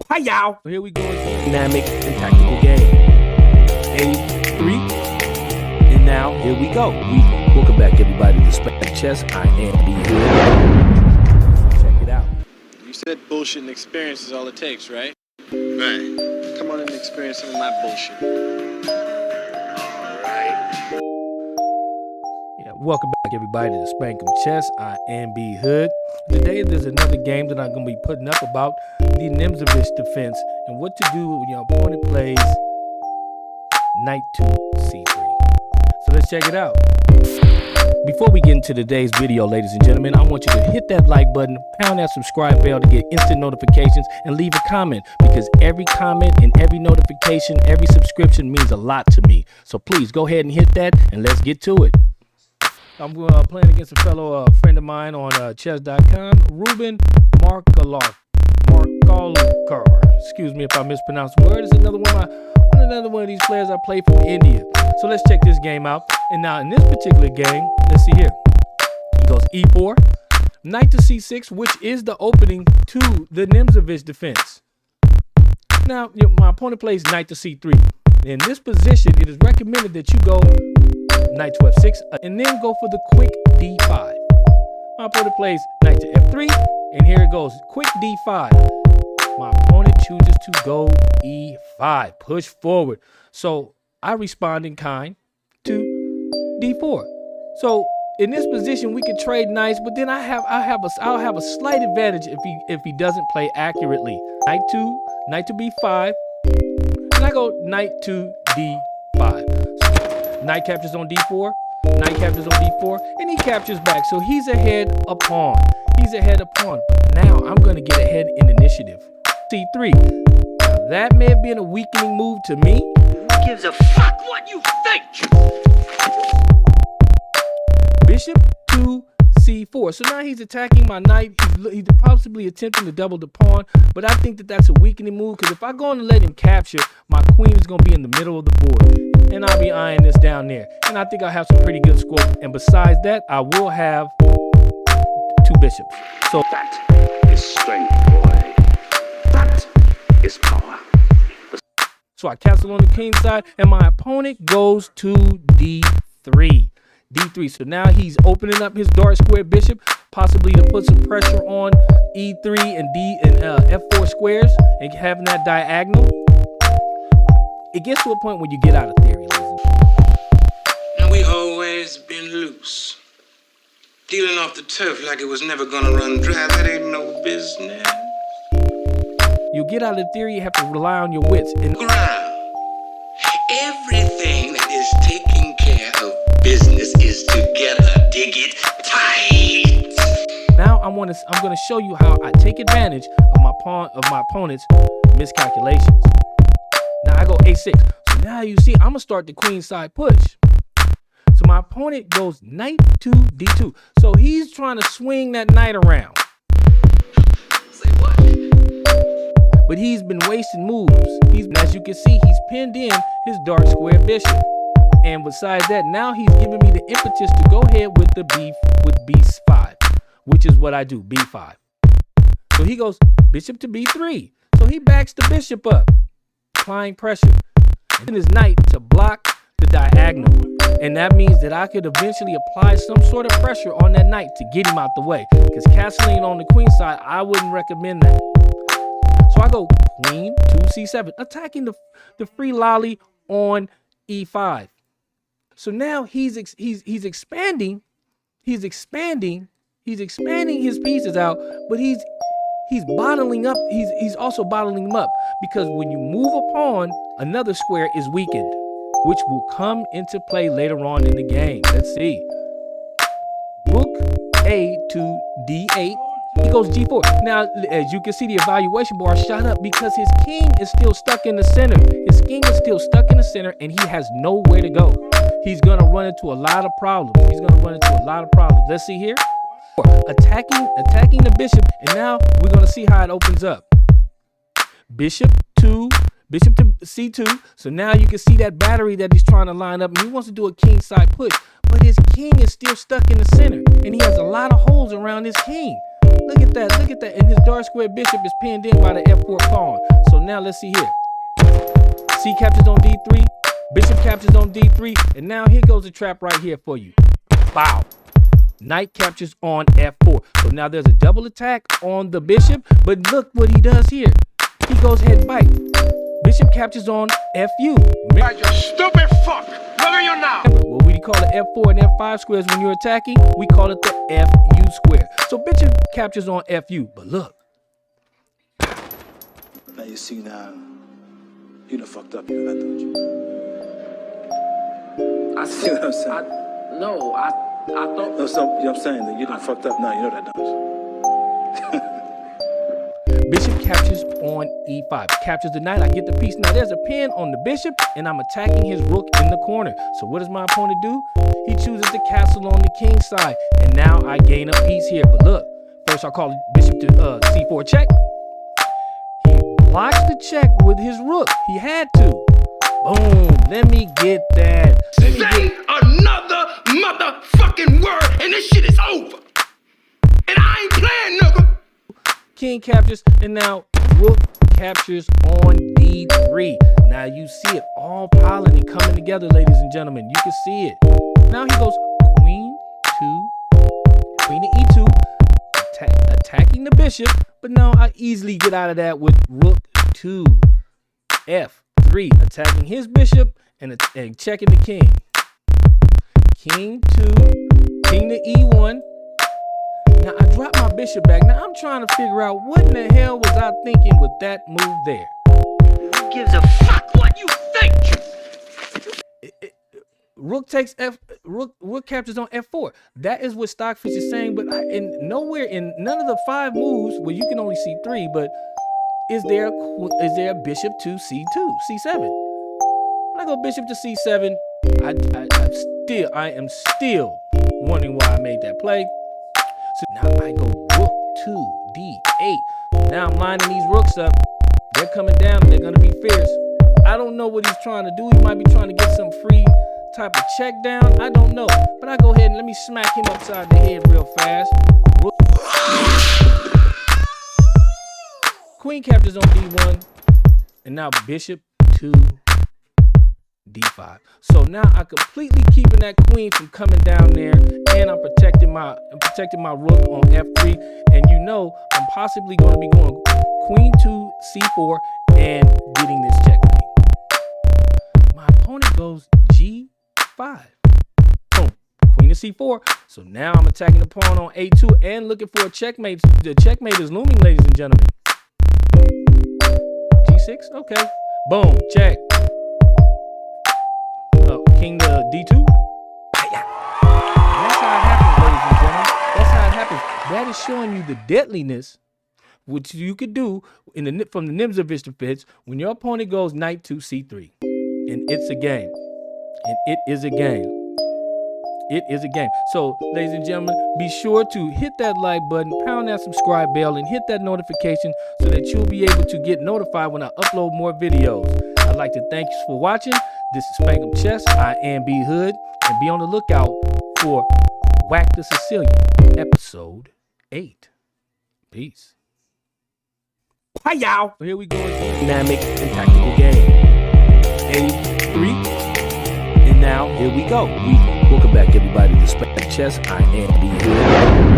Hi, y'all. Here we go again. Dynamic and tactical game. A3. And now, here we go. Welcome back, everybody, to SPANK'UM Chess. I am here. Check it out. You said bullshit and experience is all it takes, right? Right. Come on and experience some of my bullshit. Alright. Yeah, welcome back, everybody, to SPANK'UM Chess. I am B Hood. Today, there's another game that I'm going to be putting up about the Nimzowitsch Defense and what to do when your opponent plays knight to c3. So let's check it out. Before we get into today's video, ladies and gentlemen, I want you to hit that like button, pound that subscribe bell to get instant notifications, and leave a comment, because every comment and every notification, every subscription means a lot to me. So please go ahead and hit that, and let's get to it. I'm playing against a fellow friend of mine on chess.com, Ruben Markalkar. Excuse me if I mispronounce the word. It's another one of these players I play from India. So let's check this game out. And now in this particular game, let's see here. He goes e4, knight to c6, which is the opening to the Nimzowitsch defense. Now, my opponent plays knight to c3. In this position, it is recommended that you go knight to f6 and then go for the quick d5. My opponent plays knight to f3, and here it goes, quick d5. My opponent chooses to go e5, push forward. So I respond in kind to d4. So in this position, we could trade knights, but then I'll have a slight advantage if he doesn't play accurately. Knight to b5, and I go knight to d5. So knight captures on d4, knight captures on d4, and he captures back. So he's ahead a pawn. He's ahead a pawn. But now I'm going to get ahead in initiative. c3. Now that may have been a weakening move to me. Who gives a fuck what you think? Bishop to c4. So now he's attacking my knight. He's possibly attempting to double the pawn, but I think that that's a weakening move, because if I go on and let him capture, my queen is going to be in the middle of the board, and I'll be eyeing this down there. And I think I'll have some pretty good score. And besides that, I will have two bishops. So That is strength, boy. That is power. So I castle on the king side, and my opponent goes to d3. d3. So now he's opening up his dark square bishop, possibly to put some pressure on e3 and f4 squares and having that diagonal. It gets to a point where you get out of theory, ladies and gentlemen. And we always been loose. Dealing off the turf like it was never gonna run dry. That ain't no business. You get out of theory, you have to rely on your wits. And Ground. Everything that is taking care of business is together. Dig it tight. now I'm gonna show you how I take advantage of my opponent's miscalculations. Now I go a6. So now you see I'm gonna start the queen side push. So my opponent goes knight to d2. So he's trying to swing that knight around. Say what? But he's been wasting moves. As you can see, he's pinned in his dark square bishop. And besides that, now he's giving me the impetus to go ahead with b5, which is what I do, b5. So he goes bishop to b3. So he backs the bishop up, applying pressure. And then his knight to block the diagonal. And that means that I could eventually apply some sort of pressure on that knight to get him out the way. Because castling on the queen side, I wouldn't recommend that. So I go queen to c7, attacking the free lolly on e5. So now he's expanding his pieces out, but he's bottling up. He's also bottling them up, because when you move a pawn, another square is weakened, which will come into play later on in the game. Let's see. Rook a to d8. He goes g4. Now, as you can see, the evaluation bar shot up because his king is still stuck in the center. His king is still stuck in the center, and he has nowhere to go. He's going to run into a lot of problems. Let's see here. Attacking the bishop, and now we're going to see how it opens up. Bishop to c2. So now you can see that battery that he's trying to line up, and he wants to do a king side push. But his king is still stuck in the center, and he has a lot of holes around his king. Look at that, look at that. And his dark square bishop is pinned in by the F4 pawn. So now let's see here. C captures on D3, bishop captures on D3, and now here goes a trap right here for you. Wow. Knight captures on F4. So now there's a double attack on the bishop, but look what he does here. He goes head bite. Bishop captures on FU. Like a stupid fuck. Look at you now. What we call the F4 and F5 squares when you're attacking, we call it the FU square. So bishop captures on FU, but look. Now you see now, you done fucked up, you know that, don't you? I See what I'm saying? I thought. No, so, you know what I'm saying? That you done fucked up now, you know that, don't you? Bishop captures on E5, captures the knight. I get the piece. Now there's a pin on the bishop, and I'm attacking his rook in the corner. So what does my opponent do? He chooses the castle on the king side, and now I gain a piece here. But look, first I call the bishop to C4 check. He blocks the check with his rook. He had to. Boom. Let me get that. Say another motherfucking word and this shit is over. And I ain't playing, nigga. King captures, and now rook captures on D3. Now you see it all piling and coming together, ladies and gentlemen. You can see it. Now he goes queen to E2, attacking the bishop. But now I easily get out of that with rook to F3, attacking his bishop and checking the king. King to E1. Now I drop my bishop back. Now I'm trying to figure out what in the hell was I thinking with that move there. Who gives a fuck what you think? Rook takes Rook captures on F4. That is what Stockfish is saying, but nowhere in none of the 5 moves, well, you can only see 3, but is there a bishop to C2, C7? When I go bishop to C7, I am still wondering why I made that play. So now I go rook to D8. Now I'm lining these rooks up. They're coming down and they're going to be fierce. I don't know what he's trying to do. He might be trying to get some free type of check down. I don't know. But I go ahead and let me smack him upside the head real fast. Queen captures on D1. And now bishop to D5. So now I'm completely keeping that queen from coming down there, and I'm protecting my rook on F3. And you know I'm possibly going to be going queen to C4 and getting this checkmate. My opponent goes G5. Boom. Queen to C4. So now I'm attacking the pawn on A2 and looking for a checkmate. The checkmate is looming, ladies and gentlemen. G6. Okay. Boom. Check. King to D2. That's how it happens, ladies and gentlemen. That's how it happens. That is showing you the deadliness which you could do from the Nimzowitsch Defense when your opponent goes knight to C3. And it's a game. And it is a game. It is a game. So, ladies and gentlemen, be sure to hit that like button, pound that subscribe bell, and hit that notification so that you'll be able to get notified when I upload more videos. I'd like to thank you for watching. This is SPANK'UM Chess. I am B Hood, and be on the lookout for Whack the Sicilian, episode 8. Peace. Hi-yow! Here we go again. Dynamic and tactical game. A3. And now, here we go. Welcome back, everybody, to SPANK'UM Chess. I am B Hood.